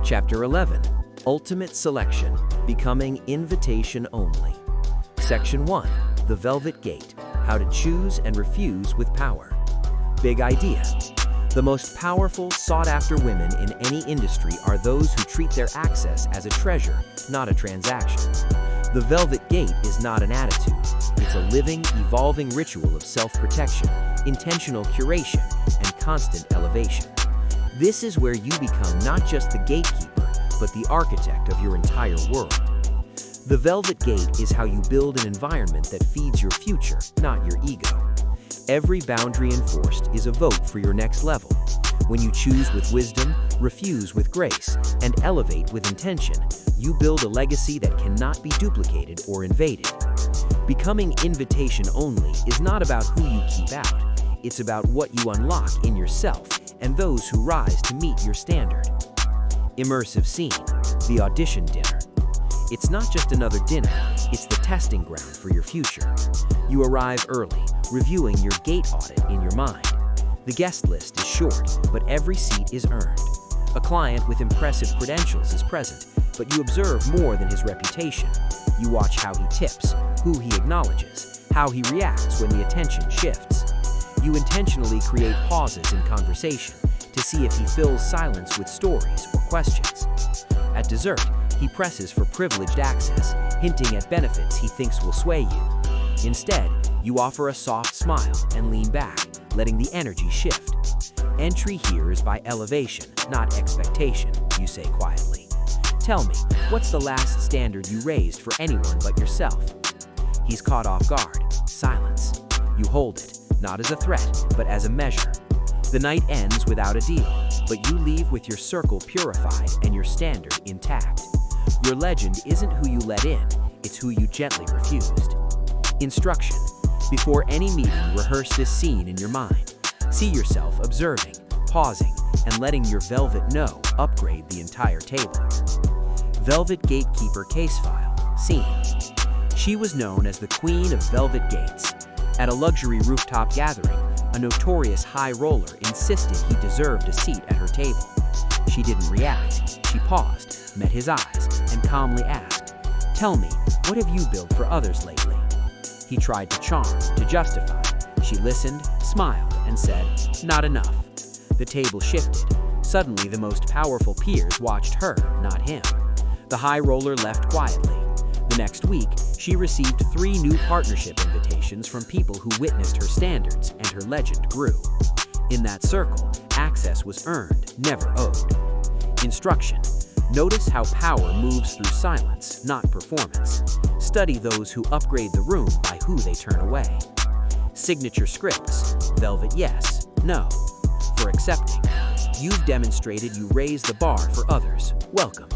Chapter 11, Ultimate Selection, Becoming Invitation Only. Section 1, The Velvet Gate, How to Choose and Refuse with Power. Big idea. The most powerful, sought-after women in any industry are those who treat their access as a treasure, not a transaction. The Velvet Gate is not an attitude. It's a living, evolving ritual of self-protection, intentional curation, and constant elevation. This is where you become not just the gatekeeper, but the architect of your entire world. The Velvet Gate is how you build an environment that feeds your future, not your ego. Every boundary enforced is a vote for your next level. When you choose with wisdom, refuse with grace, and elevate with intention, you build a legacy that cannot be duplicated or invaded. Becoming invitation only is not about who you keep out. It's about what you unlock in yourself and those who rise to meet your standard. Immersive scene, the audition dinner. It's not just another dinner, it's the testing ground for your future. You arrive early, reviewing your gate audit in your mind. The guest list is short, but every seat is earned. A client with impressive credentials is present, but you observe more than his reputation. You watch how he tips, who he acknowledges, how he reacts when the attention shifts. You intentionally create pauses in conversation to see if he fills silence with stories or questions. At dessert, he presses for privileged access, hinting at benefits he thinks will sway you. Instead, you offer a soft smile and lean back, letting the energy shift. Entry here is by elevation, not expectation, you say quietly. Tell me, what's the last standard you raised for anyone but yourself? He's caught off guard. Silence. You hold it, not as a threat, but as a measure. The night ends without a deal, but you leave with your circle purified and your standard intact. Your legend isn't who you let in, it's who you gently refused. Instruction. Before any meeting, rehearse this scene in your mind. See yourself observing, pausing, and letting your velvet no upgrade the entire table. Velvet Gatekeeper Case File. Scene. She was known as the Queen of Velvet Gates. At a luxury rooftop gathering, a notorious high roller insisted he deserved a seat at her table. She didn't react. She paused, met his eyes, and calmly asked, "Tell me, what have you built for others lately?" He tried to charm, to justify. She listened, smiled, and said, "Not enough." The table shifted. Suddenly, the most powerful peers watched her, not him. The high roller left quietly. The next week, she received 3 new partnership invitations from people who witnessed her standards, and her legend grew. In that circle, access was earned, never owed. Instruction. Notice how power moves through silence, not performance. Study those who upgrade the room by who they turn away. Signature scripts. Velvet yes, no. For accepting. You've demonstrated you raise the bar for others. Welcome.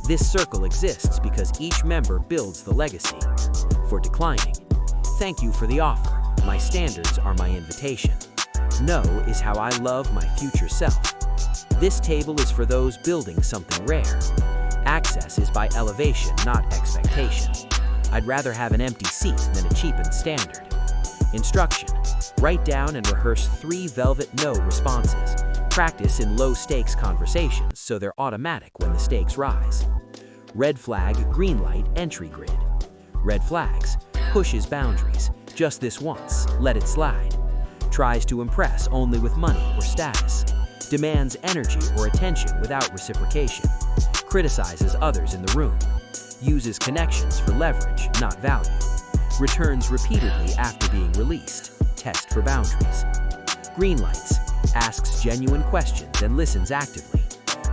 This circle exists because each member builds the legacy. For declining. Thank you for the offer. My standards are my invitation. No is how I love my future self. This table is for those building something rare. Access is by elevation, not expectation. I'd rather have an empty seat than a cheapened standard. Instruction. Write down and rehearse 3 velvet no responses. Practice in low-stakes conversations so they're automatic when the stakes rise. Red flag, green light, entry grid. Red flags. Pushes boundaries. Just this once. Let it slide. Tries to impress only with money or status. Demands energy or attention without reciprocation. Criticizes others in the room. Uses connections for leverage, not value. Returns repeatedly after being released. Test for boundaries. Green lights. Asks genuine questions and listens actively.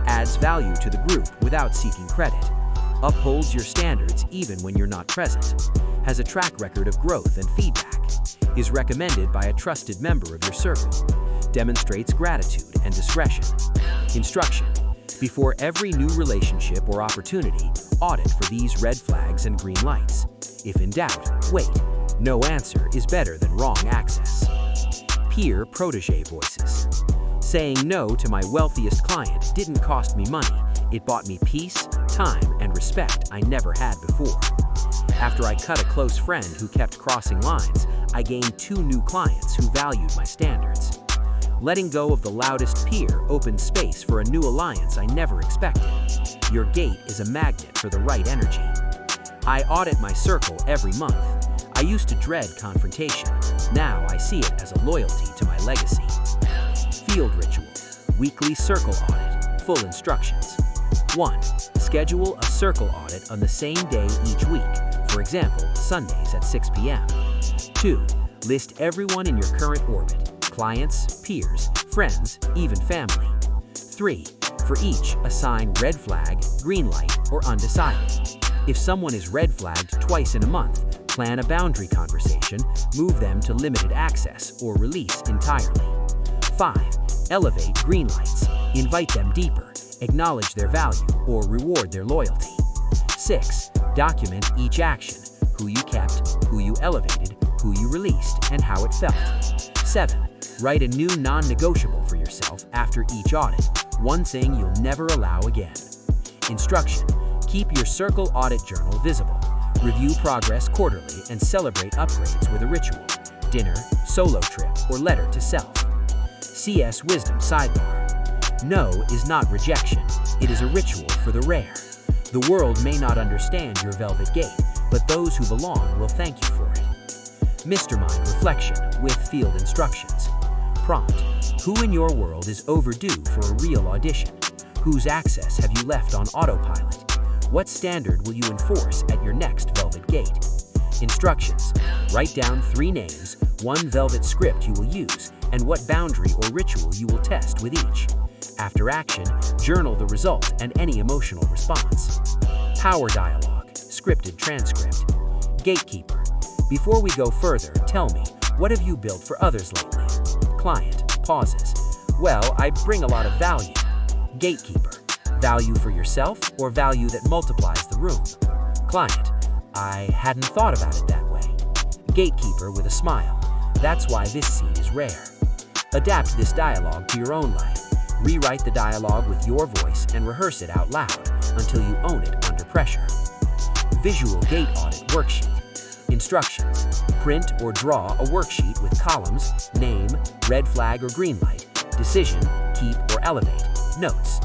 Adds value to the group without seeking credit. Upholds your standards even when you're not present. Has a track record of growth and feedback. Is recommended by a trusted member of your circle. Demonstrates gratitude and discretion. Instruction. Before every new relationship or opportunity, audit for these red flags and green lights. If in doubt, wait. No answer is better than wrong access. Peer protege voices. Saying no to my wealthiest client didn't cost me money. It bought me peace, time, and respect I never had before. After I cut a close friend who kept crossing lines, I gained 2 new clients who valued my standards. Letting go of the loudest peer opens space for a new alliance I never expected. Your gate is a magnet for the right energy. I audit my circle every month. I used to dread confrontation. Now I see it as a loyalty to my legacy. Field ritual. Weekly circle audit. Full instructions. 1. Schedule a circle audit on the same day each week. For example, Sundays at 6 p.m. 2. List everyone in your current orbit. Clients, peers, friends, even family. 3. For each, assign red flag, green light, or undecided. If someone is red flagged twice in a month, plan a boundary conversation, move them to limited access, or release entirely. 5. Elevate green lights. Invite them deeper, acknowledge their value, or reward their loyalty. 6. Document each action, who you kept, who you elevated, who you released, and how it felt. 7. Write a new non-negotiable for yourself after each audit, one thing you'll never allow again. Instruction. Keep your Circle Audit journal visible. Review progress quarterly and celebrate upgrades with a ritual, dinner, solo trip, or letter to self. CS Wisdom Sidebar. No is not rejection. It is a ritual for the rare. The world may not understand your velvet gate, but those who belong will thank you for it. Mr. Mind Reflection with field instructions. Prompt. Who in your world is overdue for a real audition? Whose access have you left on autopilot? What standard will you enforce at your next velvet gate? Instructions. Write down 3 names, 1 velvet script you will use, and what boundary or ritual you will test with each. After action, journal the result and any emotional response. Power dialogue, scripted transcript. Gatekeeper. Before we go further, tell me, what have you built for others lately? Client. Pauses. Well, I bring a lot of value. Gatekeeper. Value for yourself or value that multiplies the room? Client. I hadn't thought about it that way. Gatekeeper with a smile. That's why this seat is rare. Adapt this dialogue to your own life. Rewrite the dialogue with your voice and rehearse it out loud until you own it under pressure. Visual Gate Audit Worksheet. Instructions. Print or draw a worksheet with columns, name, red flag or green light, decision, keep or elevate, notes.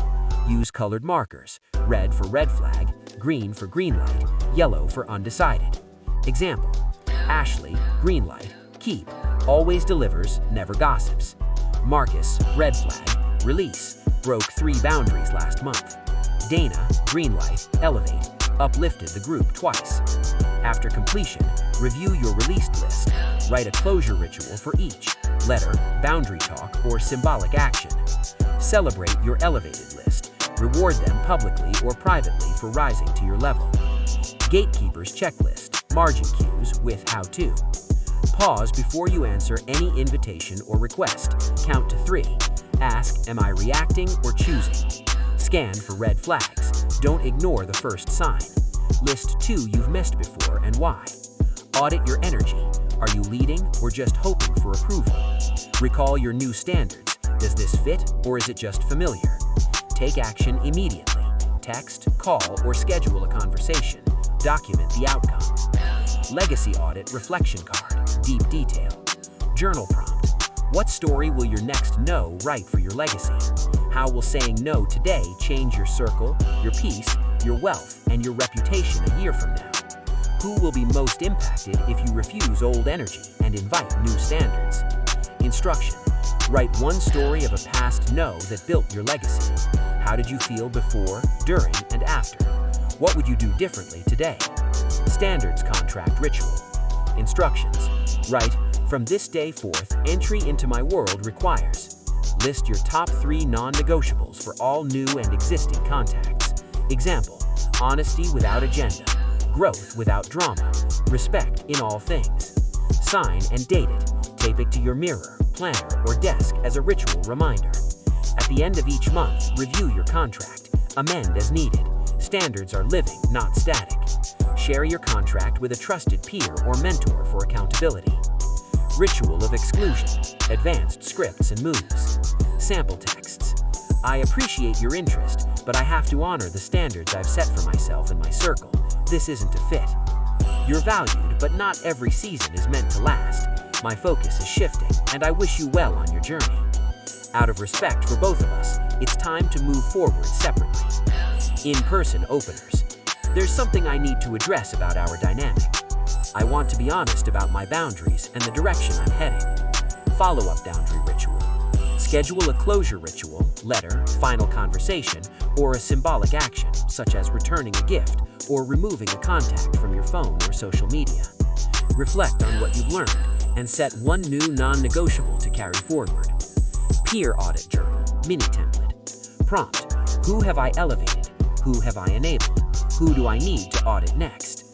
Use colored markers, red for red flag, green for green light, yellow for undecided. Example. Ashley, green light, keep, always delivers, never gossips. Marcus, red flag, release, broke 3 boundaries last month. Dana, green light, elevate, uplifted the group twice. After completion, review your released list. Write a closure ritual for each, letter, boundary talk, or symbolic action. Celebrate your elevated list. Reward them publicly or privately for rising to your level. Gatekeepers checklist, margin cues with how-to. Pause before you answer any invitation or request. Count to 3. Ask, am I reacting or choosing? Scan for red flags. Don't ignore the first sign. List 2 you've missed before and why. Audit your energy. Are you leading or just hoping for approval? Recall your new standards. Does this fit or is it just familiar? Take action immediately. Text, call, or schedule a conversation. Document the outcome. Legacy Audit Reflection Card. Deep detail. Journal prompt. What story will your next no write for your legacy? How will saying no today change your circle, your peace, your wealth, and your reputation a year from now? Who will be most impacted if you refuse old energy and invite new standards? Instruction. Write 1 story of a past no that built your legacy. How did you feel before, during, and after? What would you do differently today? Standards contract ritual. Instructions. Write, from this day forth, entry into my world requires. List your top 3 non-negotiables for all new and existing contacts. Example, honesty without agenda, growth without drama, respect in all things. Sign and date it. Tape it to your mirror, planner, or desk as a ritual reminder. At the end of each month, review your contract. Amend as needed. Standards are living, not static. Share your contract with a trusted peer or mentor for accountability. Ritual of exclusion, advanced scripts and moves. Sample texts. I appreciate your interest, but I have to honor the standards I've set for myself and my circle. This isn't a fit. You're valued, but not every season is meant to last. My focus is shifting, and I wish you well on your journey. Out of respect for both of us, it's time to move forward separately. In-person openers. There's something I need to address about our dynamic. I want to be honest about my boundaries and the direction I'm heading. Follow-up boundary ritual. Schedule a closure ritual, letter, final conversation, or a symbolic action, such as returning a gift or removing a contact from your phone or social media. Reflect on what you've learned and set one new non-negotiable to carry forward. Peer audit journal, mini template. Prompt: who have I elevated? Who have I enabled? Who do I need to audit next?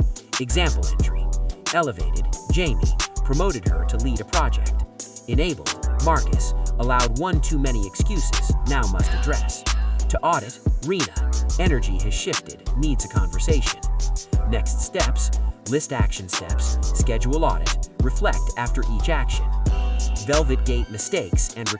Example entry: elevated, Jamie, promoted her to lead a project. Enabled, Marcus, allowed one too many excuses, now must address. To audit, Rena, energy has shifted, needs a conversation. Next steps: list action steps, schedule audit, reflect after each action. Velvet Gate mistakes and